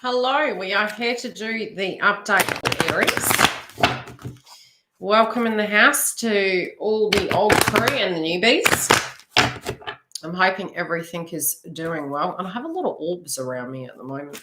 Hello, we are here to do the update for Aries. Welcome in the house to all the old crew and the newbies. I'm hoping everything is doing well. And I have a lot of orbs around me at the moment.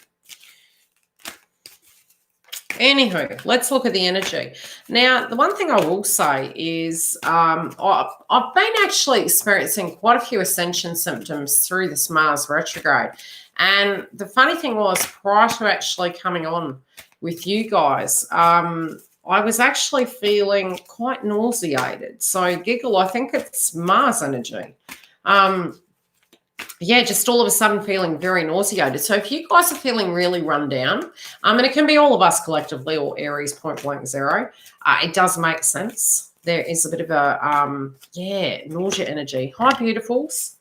Anywho, let's look at the energy. Now, the one thing I will say is I've been actually experiencing quite a few ascension symptoms through this Mars retrograde. And the funny thing was, prior to actually coming on with you guys, I was actually feeling quite nauseated. So giggle, I think it's Mars energy. Yeah, just all of a sudden feeling very nauseated. So if you guys are feeling really run down, and it can be all of us collectively or Aries point blank zero, it does make sense. There is a bit of a, nausea energy. Hi, beautifuls.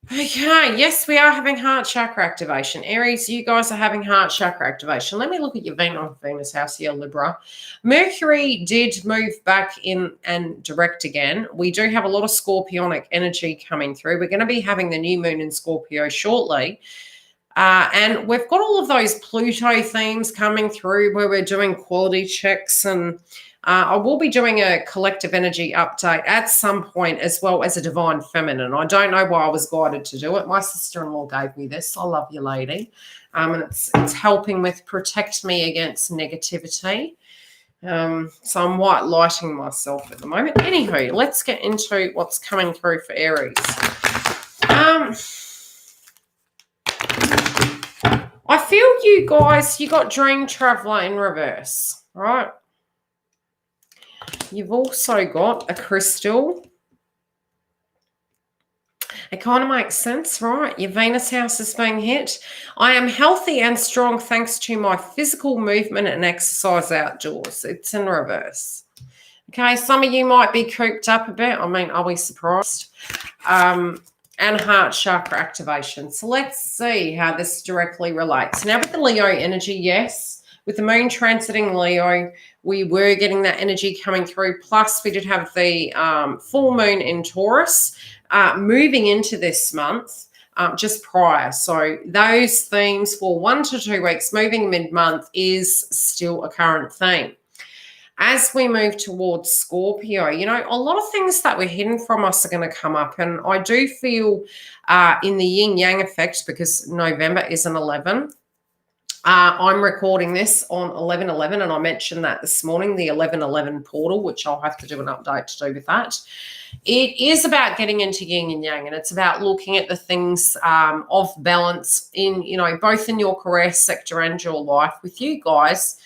Okay, yes, we are having heart chakra activation. Aries, you guys are having heart chakra activation. Let me look at your Venus house here, Libra. Mercury did move back in and direct again. We do have a lot of scorpionic energy coming through. We're going to be having the new moon in Scorpio shortly. And we've got all of those Pluto themes coming through where we're doing quality checks, and I will be doing a collective energy update at some point, as well as a divine feminine. I don't know why I was guided to do it. My sister-in-law gave me this. I love you, lady. And it's helping with protect me against negativity. So I'm white lighting myself at the moment. Anywho, let's get into what's coming through for Aries. I feel you guys, you got Dream Traveler in reverse, right? You've also got a crystal. It kind of makes sense, right? Your Venus house is being hit. I am healthy and strong thanks to my physical movement and exercise outdoors. It's in reverse. Okay, some of you might be cooped up a bit. I mean, are we surprised? And heart chakra activation. So let's see how this directly relates. Now with the Leo energy, yes, with the moon transiting Leo, we were getting that energy coming through. Plus we did have the full moon in Taurus moving into this month just prior. So those themes for 1 to 2 weeks moving mid-month is still a current theme. As we move towards Scorpio, you know, a lot of things that were hidden from us are going to come up. And I do feel in the yin-yang effect, because November is an 11. I'm recording this on 11/11, and I mentioned that this morning, the 11/11 portal, which I'll have to do an update to do with that. It is about getting into yin and yang, and it's about looking at the things of balance in, you know, both in your career sector and your life. With you guys,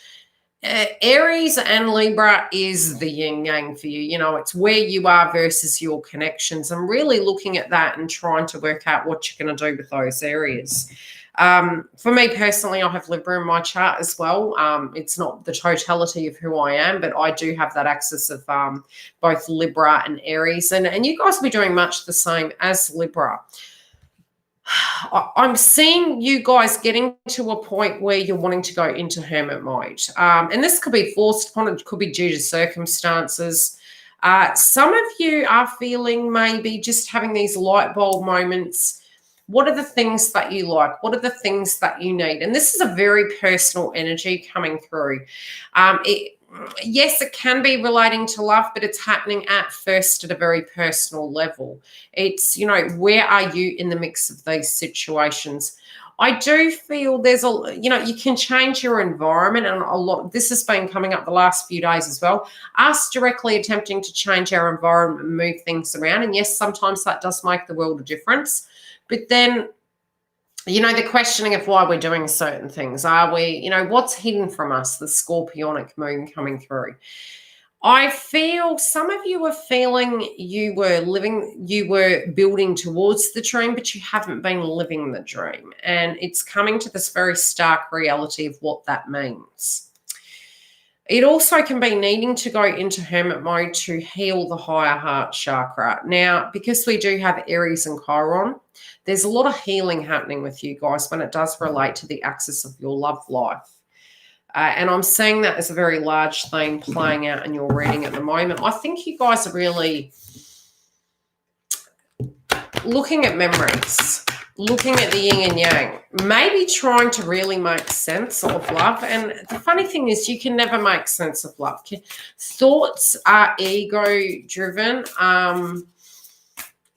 Aries and Libra is the yin yang for you. You know, it's where you are versus your connections, and really looking at that and trying to work out what you're going to do with those areas. For me personally, I have Libra in my chart as well. It's not the totality of who I am, but I do have that axis of both Libra and Aries, and you guys will be doing much the same as Libra. I'm seeing you guys getting to a point where you're wanting to go into hermit mode. And this could be forced upon, it could be due to circumstances. Some of you are feeling maybe just having these light bulb moments. What are the things that you like? What are the things that you need? And this is a very personal energy coming through. Yes, it can be relating to love, but it's happening at first at a very personal level. It's, you know, where are you in the mix of these situations? I do feel there's a, you know, you can change your environment, and a lot, this has been coming up the last few days as well. Us directly attempting to change our environment and move things around. And yes, sometimes that does make the world a difference. But then, you know, the questioning of why we're doing certain things. Are we, you know, what's hidden from us, the scorpionic moon coming through? I feel some of you are feeling you were building towards the dream, but you haven't been living the dream. And it's coming to this very stark reality of what that means. It also can be needing to go into hermit mode to heal the higher heart chakra. Now, because we do have Aries and Chiron, there's a lot of healing happening with you guys when it does relate to the axis of your love life. And I'm seeing that as a very large theme playing out in your reading at the moment. I think you guys are really looking at memories. looking at the yin and yang, maybe trying to really make sense of love. And the funny thing is, you can never make sense of love. Thoughts are ego-driven.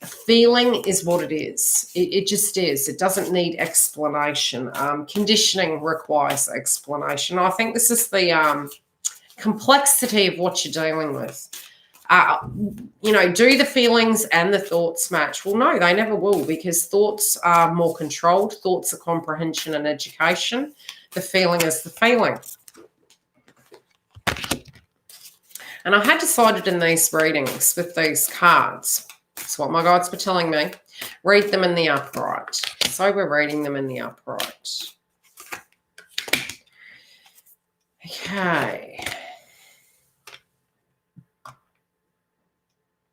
Feeling is what it is. It just is. It doesn't need explanation. Conditioning requires explanation. I think this is the complexity of what you're dealing with. Do the feelings and the thoughts match? Well, no, they never will, because thoughts are more controlled. Thoughts are comprehension and education. The feeling is the feeling. And I had decided in these readings with these cards, that's what my guides were telling me, read them in the upright. So we're reading them in the upright. Okay.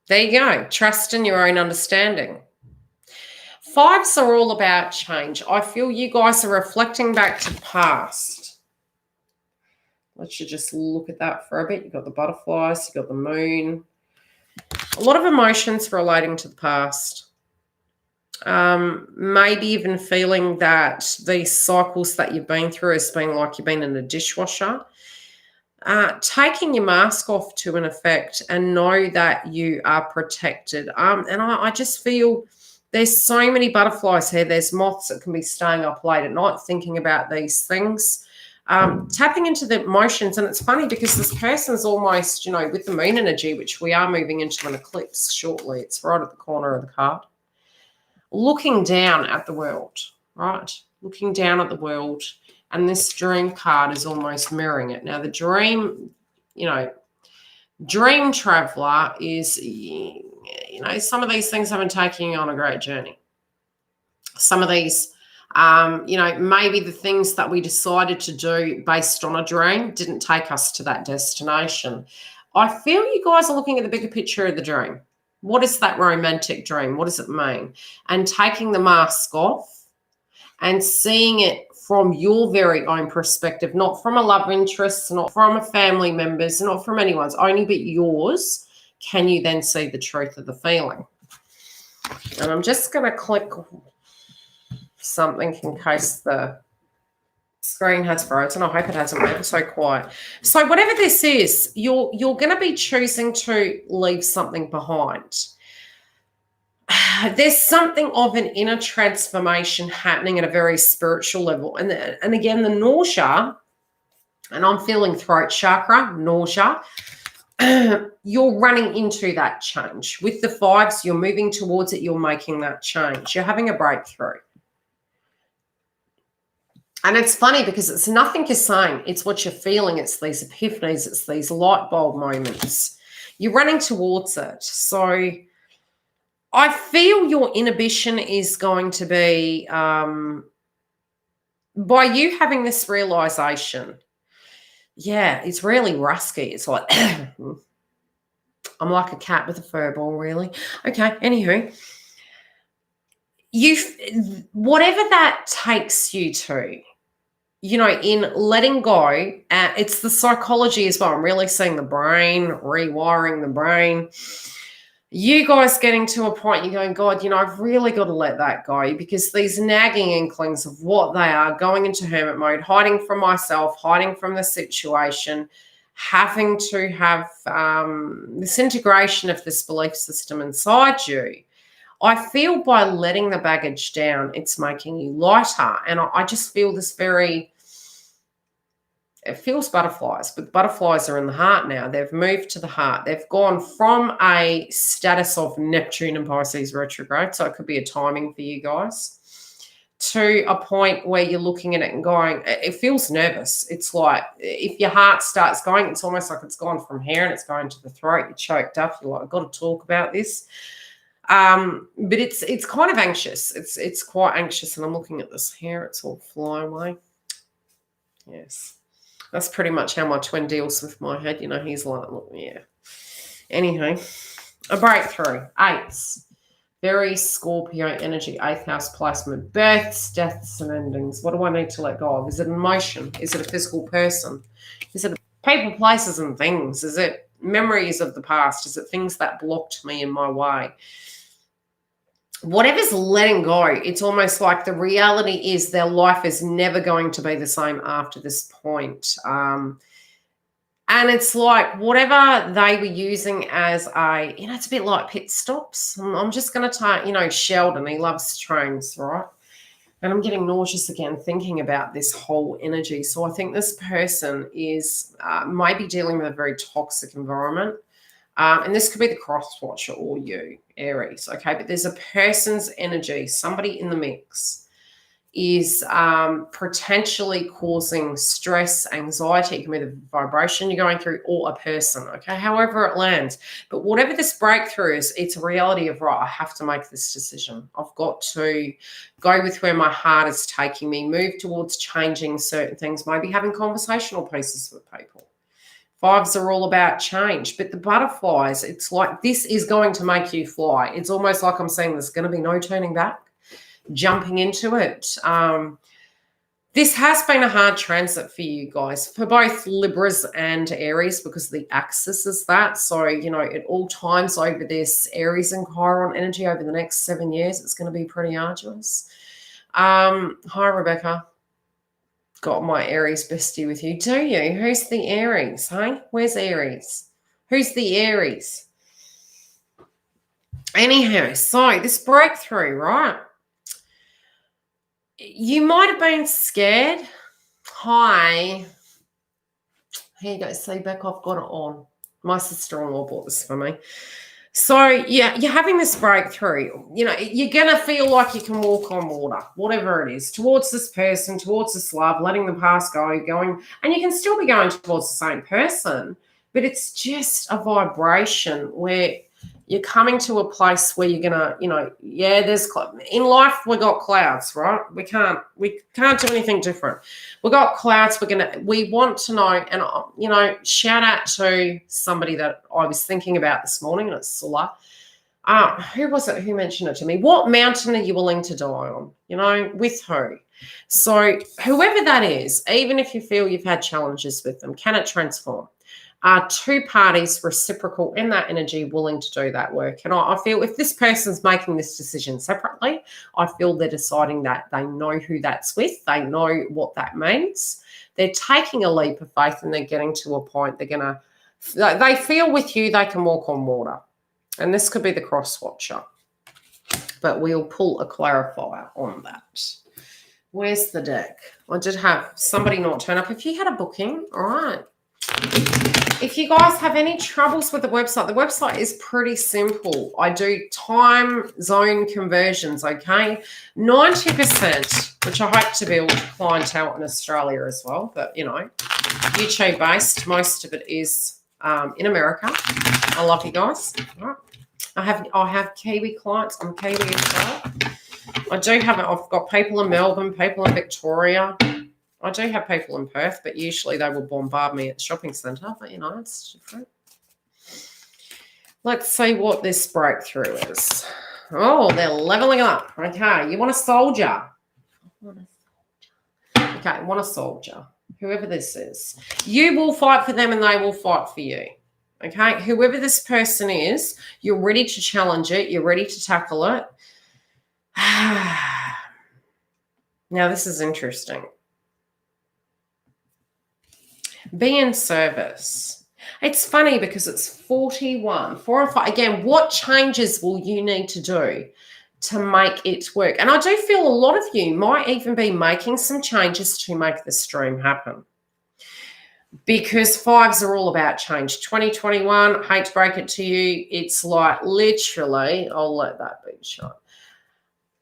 There you go. Trust in your own understanding. Fives are all about change. I feel you guys are reflecting back to the past. Let's just look at that for a bit. You've got the butterflies, you've got the moon. A lot of emotions relating to the past. Maybe even feeling that these cycles that you've been through has been like you've been in a dishwasher. Taking your mask off to an effect and know that you are protected. And I just feel there's so many butterflies here. There's moths that can be staying up late at night thinking about these things. Tapping into the emotions. And it's funny because this person's almost, with the moon energy, which we are moving into an eclipse shortly. It's right at the corner of the card. Looking down at the world, right? Looking down at the world. And this dream card is almost mirroring it. Now, the dream, dream traveler is, some of these things have been taking you on a great journey. Some of these, maybe the things that we decided to do based on a dream didn't take us to that destination. I feel you guys are looking at the bigger picture of the dream. What is that romantic dream? What does it mean? And taking the mask off and seeing it from your very own perspective, not from a love interest, not from a family member's, not from anyone's, only but yours, can you then see the truth of the feeling? And I'm just going to click something in case the screen has frozen. I hope it hasn't. It's so quiet. So whatever this is, you're going to be choosing to leave something behind. There's something of an inner transformation happening at a very spiritual level. And again, the nausea, and I'm feeling throat chakra, nausea, you're running into that change. With the fives, you're moving towards it. You're making that change. You're having a breakthrough. And it's funny because it's nothing you're saying. It's what you're feeling. It's these epiphanies. It's these light bulb moments. You're running towards it. So I feel your inhibition is going to be by you having this realization. Yeah, it's really rusky. It's like, I'm like a cat with a fur ball, really. Okay, anywho. Whatever that takes you to, in letting go, it's the psychology as well. I'm really seeing the brain, rewiring the brain. You guys getting to a point, you're going, God, I've really got to let that go, because these nagging inklings of what they are, going into hermit mode, hiding from myself, hiding from the situation, having to have this integration of this belief system inside you. I feel by letting the baggage down, it's making you lighter. And I just feel this it feels butterflies, but butterflies are in the heart now. They've moved to the heart. They've gone from a status of Neptune and Pisces retrograde, so it could be a timing for you guys, to a point where you're looking at it and going, it feels nervous. It's like if your heart starts going, it's almost like it's gone from here and it's going to the throat. You're choked up. You're like, I've got to talk about this. But it's kind of anxious. It's quite anxious. And I'm looking at this hair. It's all flying away. Yes. That's pretty much how my twin deals with my head. He's like, look, yeah. Anyhow, a breakthrough. Eights. Very Scorpio energy. 8th house placement. Births, deaths, and endings. What do I need to let go of? Is it an emotion? Is it a physical person? Is it people, places, and things? Is it memories of the past? Is it things that blocked me in my way? whatever's letting go, it's almost like the reality is their life is never going to be the same after this point. And it's like whatever they were using as a, it's a bit like pit stops. I'm just going to take, Sheldon, he loves trains, right? And I'm getting nauseous again thinking about this whole energy. So I think this person is maybe dealing with a very toxic environment. And this could be the cross watcher or you, Aries, okay? But there's a person's energy, somebody in the mix is potentially causing stress, anxiety. It can be the vibration you're going through or a person, okay? However it lands. But whatever this breakthrough is, it's a reality of, right, I have to make this decision. I've got to go with where my heart is taking me, move towards changing certain things, maybe having conversational pieces with people. Fives are all about change, but the butterflies, it's like this is going to make you fly. It's almost like I'm saying there's going to be no turning back, jumping into it. This has been a hard transit for you guys, for both Libras and Aries, because the axis is that. So, at all times over this Aries and Chiron energy over the next 7 years, it's going to be pretty arduous. Hi, Rebecca. Got my Aries bestie with you. Do you? Who's the Aries? Hey, where's Aries? Who's the Aries? Anyhow, so this breakthrough, right? You might have been scared. Hi. Here you go. See, back, I've got it on. My sister-in-law bought this for me. So, yeah, you're having this breakthrough. You're going to feel like you can walk on water, whatever it is, towards this person, towards this love, letting the past go, going. And you can still be going towards the same person, but it's just a vibration where you're coming to a place where you're gonna, there's in life we got clouds, right? We can't do anything different. We got clouds. We want to know, and shout out to somebody that I was thinking about this morning, and it's Sulla. Who was it who mentioned it to me? What mountain are you willing to die on? With who? So whoever that is, even if you feel you've had challenges with them, can it transform? Are two parties reciprocal in that energy willing to do that work? And I feel if this person's making this decision separately, I feel they're deciding that they know who that's with. They know what that means. They're taking a leap of faith and they're getting to a point they feel with you they can walk on water. And this could be the cross watcher. But we'll pull a clarifier on that. Where's the deck? I did have somebody not turn up. If you had a booking, all right. If you guys have any troubles with the website is pretty simple. I do time zone conversions, okay? 90%, which I hope to build clientele in Australia as well, but, YouTube-based. Most of it is in America. I love you guys. All right. I have Kiwi clients. I'm Kiwi as well. I've got people in Melbourne, people in Victoria. I do have people in Perth, but usually they will bombard me at the shopping centre. But, it's different. Let's see what this breakthrough is. Oh, they're levelling up. Okay, you want a soldier. Okay, want a soldier. Whoever this is. You will fight for them and they will fight for you. Okay, whoever this person is, you're ready to challenge it. You're ready to tackle it. Now, this is interesting. Be in service. It's funny because it's 41, 4 or 5. Again, what changes will you need to do to make it work? And I do feel a lot of you might even be making some changes to make this dream happen. Because fives are all about change. 2021, hate to break it to you, it's like literally, I'll let that be shot.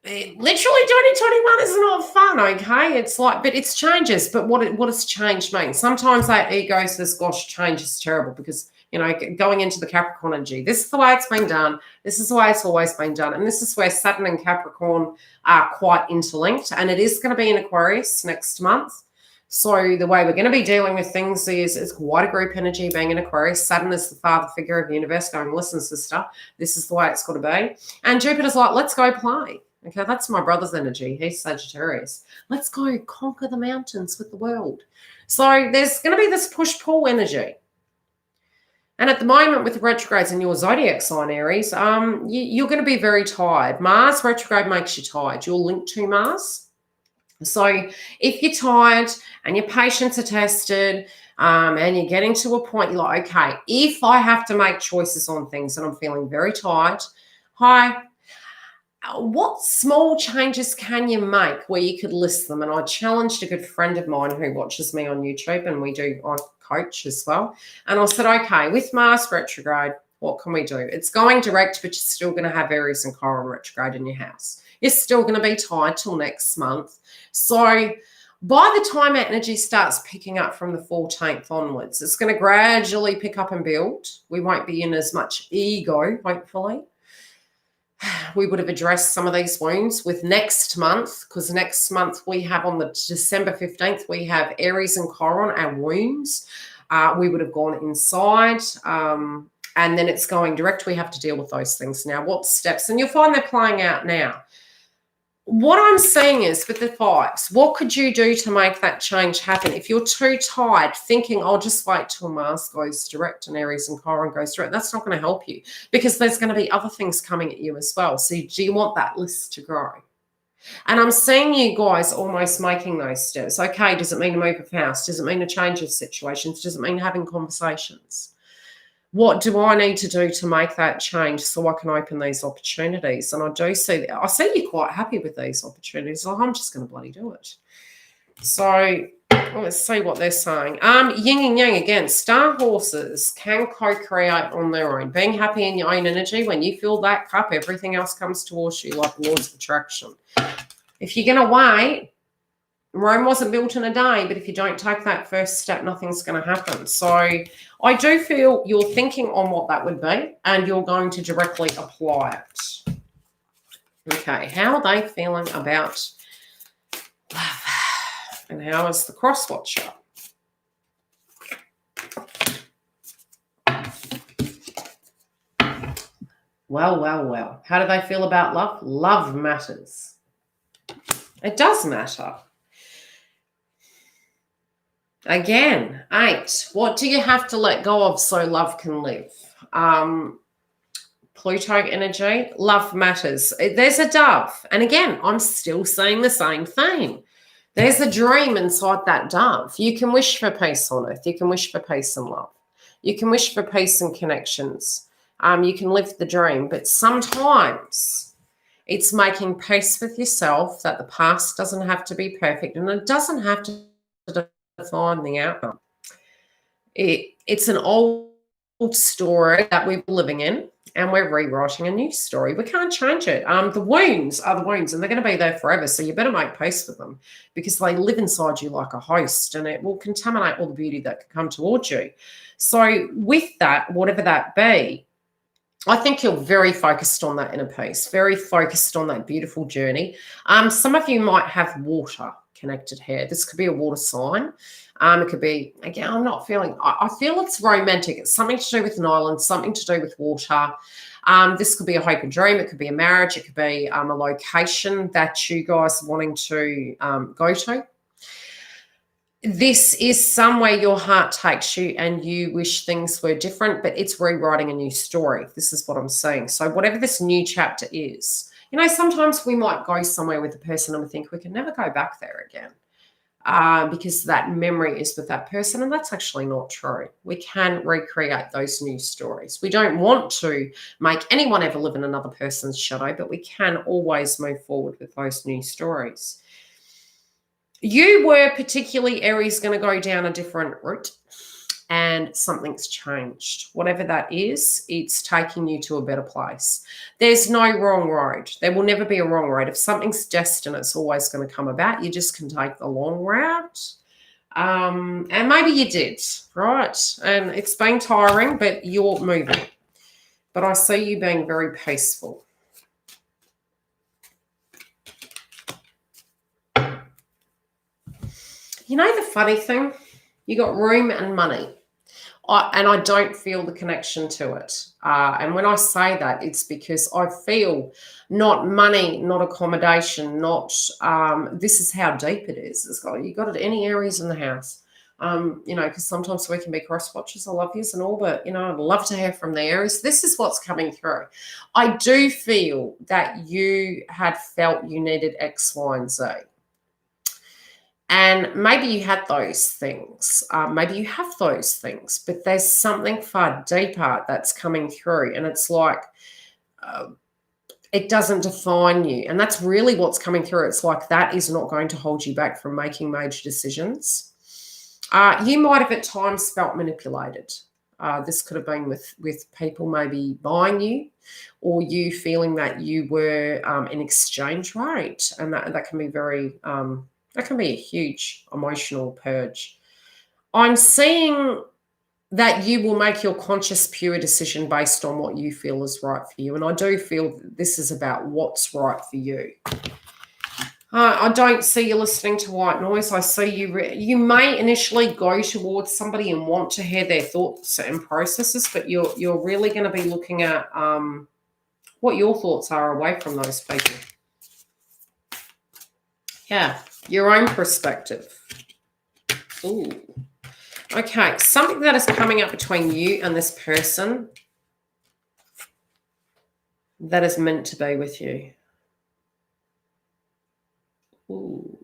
Literally 2021 is not fun, okay? It's like, but it's changes. But what does change mean? Sometimes our ego says, gosh, change is terrible because, going into the Capricorn energy, this is the way it's been done. This is the way it's always been done. And this is where Saturn and Capricorn are quite interlinked. And it is going to be in Aquarius next month. So the way we're going to be dealing with things is quite a group energy being in Aquarius. Saturn is the father figure of the universe going, listen, sister, this is the way it's got to be. And Jupiter's like, let's go play. Okay, that's my brother's energy. He's Sagittarius. Let's go conquer the mountains with the world. So there's going to be this push-pull energy. And at the moment, with the retrogrades in your zodiac sign, Aries, you're going to be very tired. Mars retrograde makes you tired. You're linked to Mars. So if you're tired and your patience are tested, and you're getting to a point, you're like, okay, if I have to make choices on things and I'm feeling very tired, hi, what small changes can you make where you could list them? And I challenged a good friend of mine who watches me on YouTube, and I coach as well. And I said, okay, with Mars retrograde, what can we do? It's going direct, but you're still going to have Aries and Chiron retrograde in your house. You're still going to be tired till next month. So by the time energy starts picking up from the 14th onwards, it's going to gradually pick up and build. We won't be in as much ego, hopefully. We would have addressed some of these wounds with next month, because next month we have on the December 15th, we have Aries and Chiron, our wounds. We would have gone inside, and then it's going direct. We have to deal with those things now. What steps? And you'll find they're playing out now. What I'm seeing is with the fives, what could you do to make that change happen? If you're too tired thinking, I'll just wait till Mars goes direct and Aries and Chiron goes direct, that's not going to help you, because there's going to be other things coming at you as well. So do you want that list to grow? And I'm seeing you guys almost making those steps. Okay, does it mean a move of house? Does it mean a change of situations? Does it mean having conversations? What do I need to do to make that change so I can open these opportunities? And I do see that. I see you quite happy with these opportunities. Like, I'm just going to bloody do it. So let's see what they're saying. Yin and Yang again. Star horses can co-create on their own. Being happy in your own energy, when you fill that cup, everything else comes towards you like laws of attraction. If you're going to wait, Rome wasn't built in a day, but if you don't take that first step, nothing's going to happen. So I do feel you're thinking on what that would be, and you're going to directly apply it. Okay, how are they feeling about love? And how is the cross watcher? Well, well, well. How do they feel about love? Love matters. It does matter. Again, 8. What do you have to let go of so love can live? Pluto energy, love matters. There's a dove. And again, I'm still saying the same thing. There's a dream inside that dove. You can wish for peace on earth. You can wish for peace and love. You can wish for peace and connections. You can live the dream. But sometimes it's making peace with yourself that the past doesn't have to be perfect, and it doesn't have to define the outcome. It's an old story that we're living in, and we're rewriting a new story. We can't change it. The wounds are the wounds, and they're going to be there forever. So you better make peace with them, because they live inside you like a host, and it will contaminate all the beauty that could come towards you. So with that, whatever that be, I think you're very focused on that inner peace, very focused on that beautiful journey. Some of you might have water connected here. This could be a water sign. It could be, again, I'm not feeling, I feel it's romantic. It's something to do with an island, something to do with water. This could be a hope and dream. It could be a marriage. It could be a location that you guys are wanting to go to. This is somewhere your heart takes you and you wish things were different, but it's rewriting a new story. This is what I'm saying. So whatever this new chapter is, you know, sometimes we might go somewhere with a person and we think we can never go back there again because that memory is with that person, and that's actually not true. We can recreate those new stories. We don't want to make anyone ever live in another person's shadow, but we can always move forward with those new stories. You were particularly, Aries, going to go down a different route, and something's changed. Whatever that is, it's taking you to a better place. There's no wrong road. There will never be a wrong road. If something's destined, it's always going to come about. You just can take the long route. And maybe you did, right? And it's been tiring, but you're moving. But I see you being very peaceful. You know the funny thing? You got room and money. And I don't feel the connection to it. And when I say that, it's because I feel not money, not accommodation, not this is how deep it is. You got it any areas in the house. Because sometimes we can be cross watchers. I love yous and all, but, I'd love to hear from the Aries. This is what's coming through. I do feel that you had felt you needed X, Y, and Z. And maybe you had those things. Maybe you have those things, but there's something far deeper that's coming through. And it's like it doesn't define you. And that's really what's coming through. It's like that is not going to hold you back from making major decisions. You might have at times felt manipulated. This could have been with people maybe buying you, or you feeling that you were in exchange rate. And that can be very... that can be a huge emotional purge. I'm seeing that you will make your conscious, pure decision based on what you feel is right for you. And I do feel this is about what's right for you. I don't see you listening to white noise. I see you may initially go towards somebody and want to hear their thoughts and processes, but you're really going to be looking at what your thoughts are away from those people. Yeah. Your own perspective. Ooh. Okay, something that is coming up between you and this person that is meant to be with you. Ooh.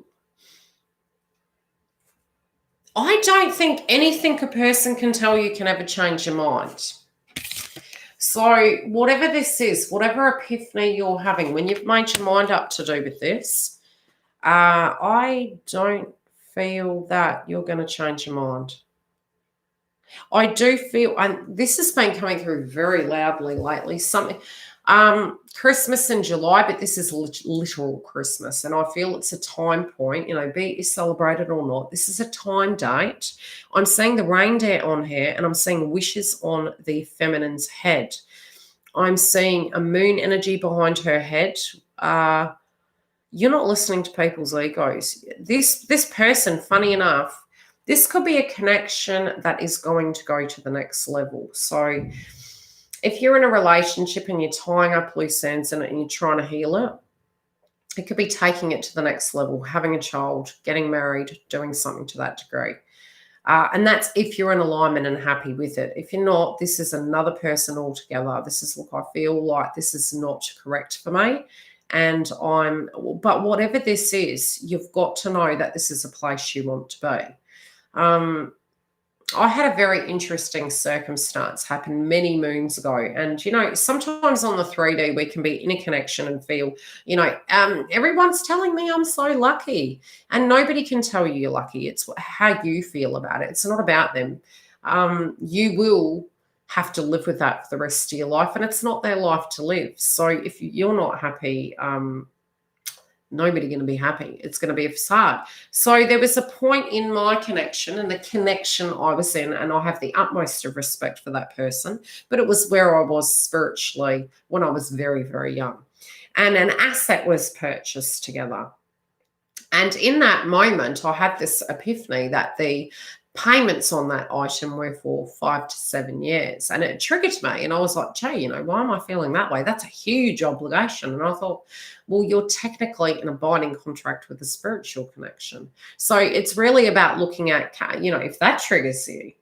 I don't think anything a person can tell you can ever change your mind. So whatever this is, whatever epiphany you're having, when you've made your mind up to do with this, I don't feel that you're going to change your mind. I do feel, and this has been coming through very loudly lately, something, Christmas in July, but this is literal Christmas. And I feel it's a time point, be it celebrated or not. This is a time date. I'm seeing the reindeer on here, and I'm seeing wishes on the feminine's head. I'm seeing a moon energy behind her head. You're not listening to people's egos. This person, funny enough, this could be a connection that is going to go to the next level. So if you're in a relationship and you're tying up loose ends in it and you're trying to heal it, it could be taking it to the next level, having a child, getting married, doing something to that degree. And that's if you're in alignment and happy with it. If you're not, this is another person altogether. This is, look, I feel like this is not correct for me. But whatever this is, you've got to know that this is a place you want to be. I had a very interesting circumstance happen many moons ago. And, sometimes on the 3D, we can be in a connection and feel, everyone's telling me I'm so lucky. And nobody can tell you you're lucky. It's how you feel about it. It's not about them. You will have to live with that for the rest of your life, and it's not their life to live. So if you're not happy, nobody going to be happy. It's going to be a facade. So there was a point in my connection and the connection I was in, and I have the utmost of respect for that person, but it was where I was spiritually when I was very, very young. And an asset was purchased together. And in that moment, I had this epiphany that the payments on that item were for 5 to 7 years. And it triggered me. And I was like, gee, why am I feeling that way? That's a huge obligation. And I thought, well, you're technically in a binding contract with a spiritual connection. So it's really about looking at, if that triggers you,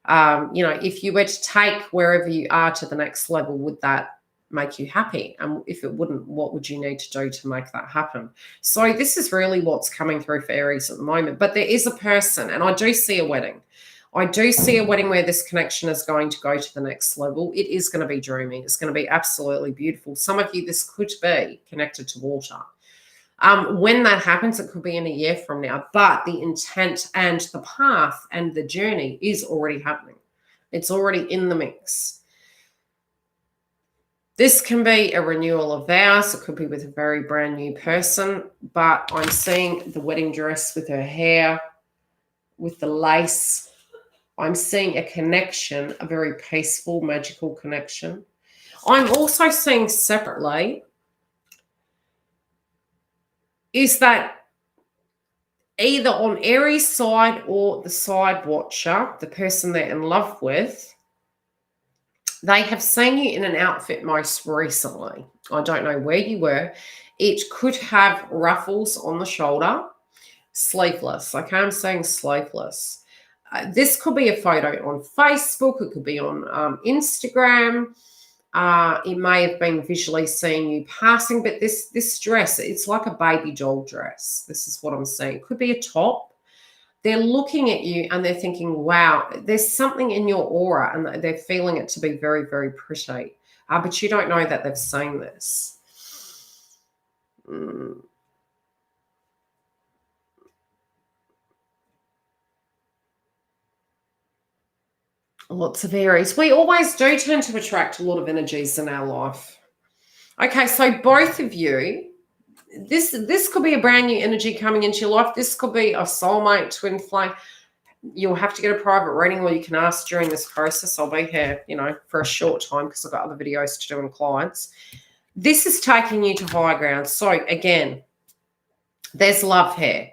if you were to take wherever you are to the next level, would that make you happy? And if it wouldn't, what would you need to do to make that happen? So this is really what's coming through for Aries at the moment. But there is a person, and I do see a wedding. I do see a wedding where this connection is going to go to the next level. It is going to be dreamy. It's going to be absolutely beautiful. Some of you, this could be connected to water. When that happens, it could be in a year from now. But the intent and the path and the journey is already happening. It's already in the mix. This can be a renewal of vows. It could be with a very brand new person. But I'm seeing the wedding dress with her hair, with the lace. I'm seeing a connection, a very peaceful, magical connection. I'm also seeing separately is that either on Aries' side or the side watcher, the person they're in love with, they have seen you in an outfit most recently. I don't know where you were. It could have ruffles on the shoulder, sleeveless. Okay, I'm saying sleeveless. This could be a photo on Facebook. It could be on Instagram. It may have been visually seeing you passing, but this dress, it's like a baby doll dress. This is what I'm seeing. It could be a top. They're looking at you and they're thinking, wow, there's something in your aura, and they're feeling it to be very, very pretty. But you don't know that they've seen this. Lots of Aries. We always do tend to attract a lot of energies in our life. Okay, so both of you, this could be a brand new energy coming into your life. This could be a soulmate, twin flame. You'll have to get a private reading, or you can ask during this process. I'll be here, for a short time because I've got other videos to do and clients. This is taking you to higher ground. So again, there's love here.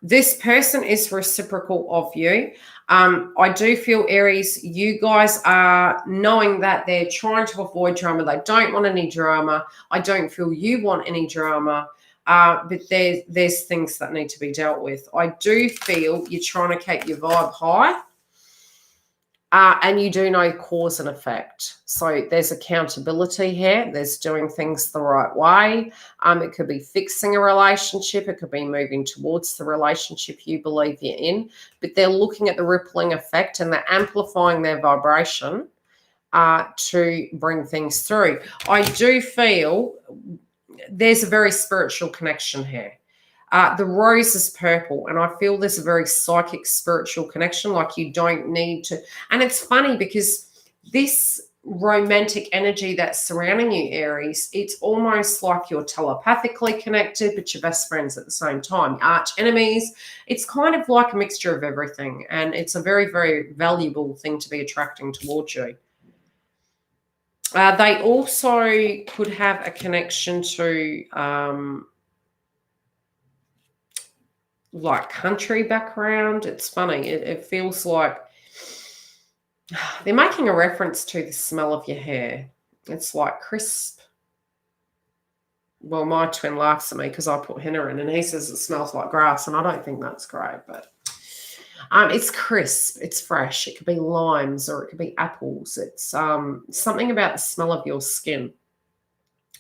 This person is reciprocal of you. I do feel, Aries, you guys are knowing that they're trying to avoid drama. They don't want any drama. I don't feel you want any drama. But there's things that need to be dealt with. I do feel you're trying to keep your vibe high. And you do know cause and effect. So there's accountability here. There's doing things the right way. It could be fixing a relationship. It could be moving towards the relationship you believe you're in. But they're looking at the rippling effect and they're amplifying their vibration to bring things through. I do feel there's a very spiritual connection here. The rose is purple, and I feel there's a very psychic, spiritual connection, like you don't need to. And it's funny because this romantic energy that's surrounding you, Aries, it's almost like you're telepathically connected, but you're best friends at the same time, arch enemies. It's kind of like a mixture of everything, and it's a very, very valuable thing to be attracting towards you. They also could have a connection to like country background. It's funny. It feels like they're making a reference to the smell of your hair. It's like crisp. Well, my twin laughs at me because I put henna in and he says it smells like grass, and I don't think that's great, but it's crisp. It's fresh. It could be limes or it could be apples. It's something about the smell of your skin.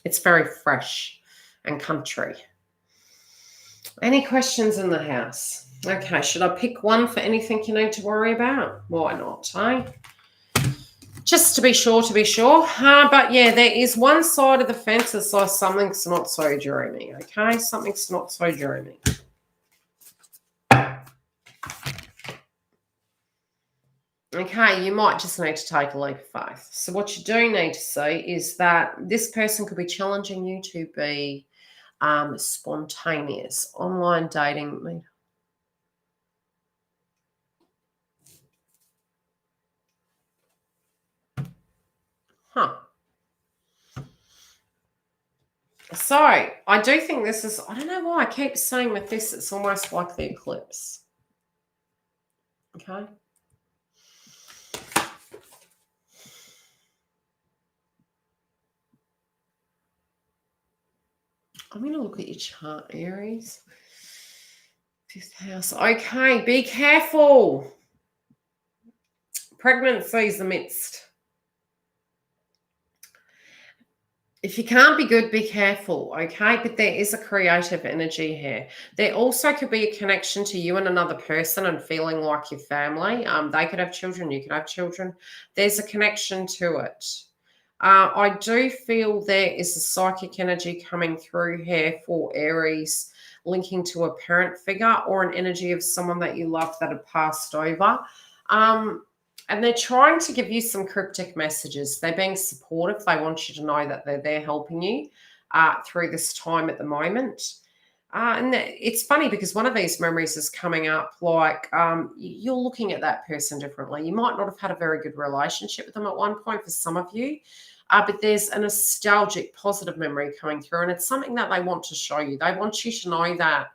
It's very fresh and country. Any questions in the house? Okay, should I pick one for anything you need to worry about? Why not, eh? Just to be sure. But yeah, there is one side of the fence that's like something's not so dreamy, okay? Something's not so dreamy. Okay, you might just need to take a leap of faith. So what you do need to see is that this person could be challenging you to be spontaneous. Online dating. So I do think this is, I don't know why I keep saying with this, it's almost like the eclipse. Okay. I'm going to look at your chart, Aries. 5th house. Okay, be careful. Pregnancies amidst. If you can't be good, be careful, okay? But there is a creative energy here. There also could be a connection to you and another person and feeling like your family. They could have children, you could have children. There's a connection to it. I do feel there is a psychic energy coming through here for Aries, linking to a parent figure or an energy of someone that you love that had passed over. And they're trying to give you some cryptic messages. They're being supportive. They want you to know that they're there helping you through this time at the moment. And it's funny because one of these memories is coming up like you're looking at that person differently. You might not have had a very good relationship with them at one point for some of you, but there's a nostalgic, positive memory coming through, and it's something that they want to show you. They want you to know that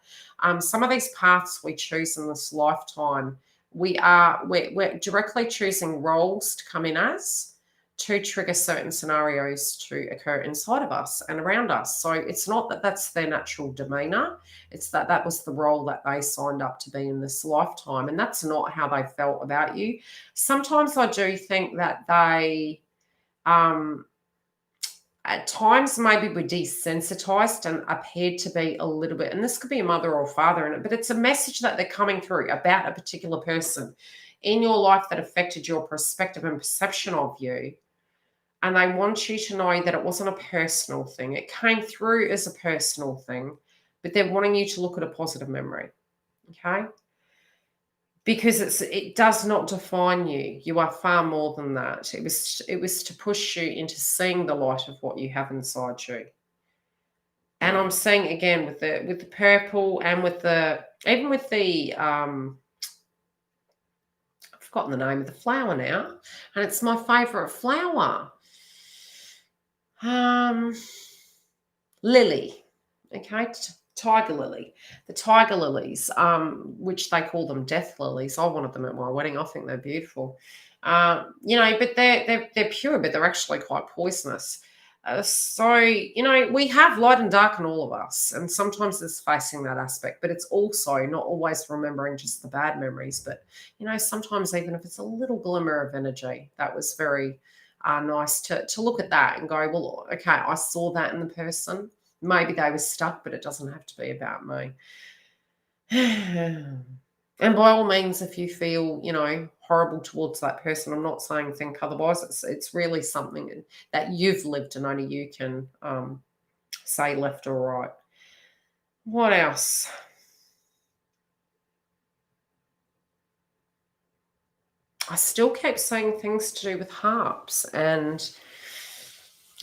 some of these paths we choose in this lifetime, we're directly choosing roles to come in as, to trigger certain scenarios to occur inside of us and around us. So it's not that that's their natural demeanor. It's that that was the role that they signed up to be in this lifetime. And that's not how they felt about you. Sometimes I do think that they, at times maybe were desensitized and appeared to be a little bit, and this could be a mother or father in it, but it's a message that they're coming through about a particular person in your life that affected your perspective and perception of you. And they want you to know that it wasn't a personal thing. It came through as a personal thing, but they're wanting you to look at a positive memory, okay? Because it does not define you. You are far more than that. It was to push you into seeing the light of what you have inside you. And I'm seeing again with the purple and with the even with the I've forgotten the name of the flower now, and it's my favorite flower. Lily, okay, tiger lily. The tiger lilies, which they call them death lilies. I wanted them at my wedding. I think they're beautiful. But they're pure, but they're actually quite poisonous. So, we have light and dark in all of us, and sometimes it's facing that aspect, but it's also not always remembering just the bad memories, but, sometimes even if it's a little glimmer of energy, that was very nice to look at that and go, well, okay, I saw that in the person. Maybe they were stuck, but it doesn't have to be about me. And by all means, if you feel, horrible towards that person, I'm not saying think otherwise. It's really something that you've lived and only you can say left or right. What else? I still kept saying things to do with harps, and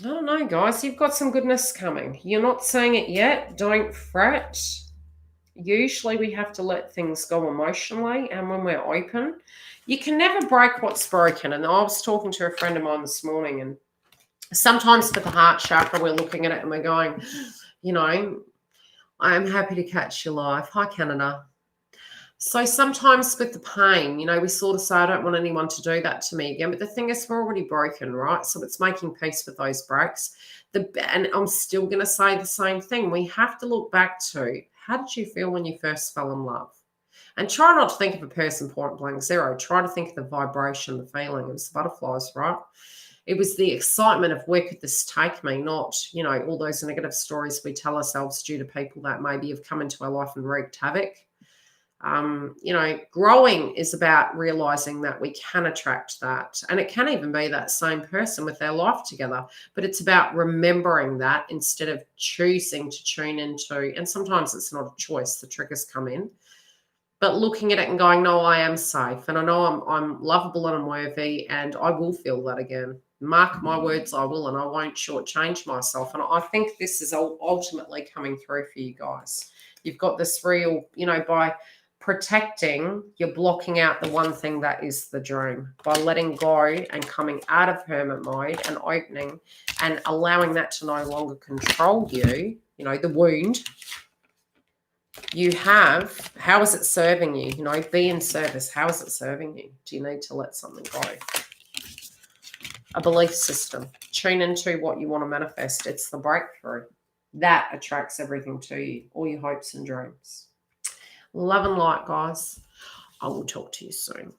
I don't know, guys. You've got some goodness coming. You're not seeing it yet. Don't fret. Usually we have to let things go emotionally, and when we're open, you can never break what's broken. And I was talking to a friend of mine this morning, and sometimes for the heart chakra, we're looking at it and we're going, I'm happy to catch your life. Hi, Canada. So sometimes with the pain, we sort of say, I don't want anyone to do that to me again. But the thing is, we're already broken, right? So it's making peace with those breaks. And I'm still going to say the same thing. We have to look back to, how did you feel when you first fell in love? And try not to think of a person point blank zero. Try to think of the vibration, the feeling. It was the butterflies, right? It was the excitement of where could this take me, not, all those negative stories we tell ourselves due to people that maybe have come into our life and wreaked havoc. Growing is about realizing that we can attract that, and it can even be that same person with their life together, but it's about remembering that instead of choosing to tune into, and sometimes it's not a choice, the triggers come in, but looking at it and going, no, I am safe, and I know I'm lovable and I'm worthy, and I will feel that again. Mark my words, I will, and I won't shortchange myself. And I think this is ultimately coming through for you guys. You've got this real, by protecting, you're blocking out the one thing that is the dream. By letting go and coming out of hermit mode and opening and allowing that to no longer control you, the wound you have, how is it serving you? Be in service. How is it serving you? Do you need to let something go? A belief system. Tune into what you want to manifest. It's the breakthrough. That attracts everything to you, all your hopes and dreams. Love and light, guys. I will talk to you soon.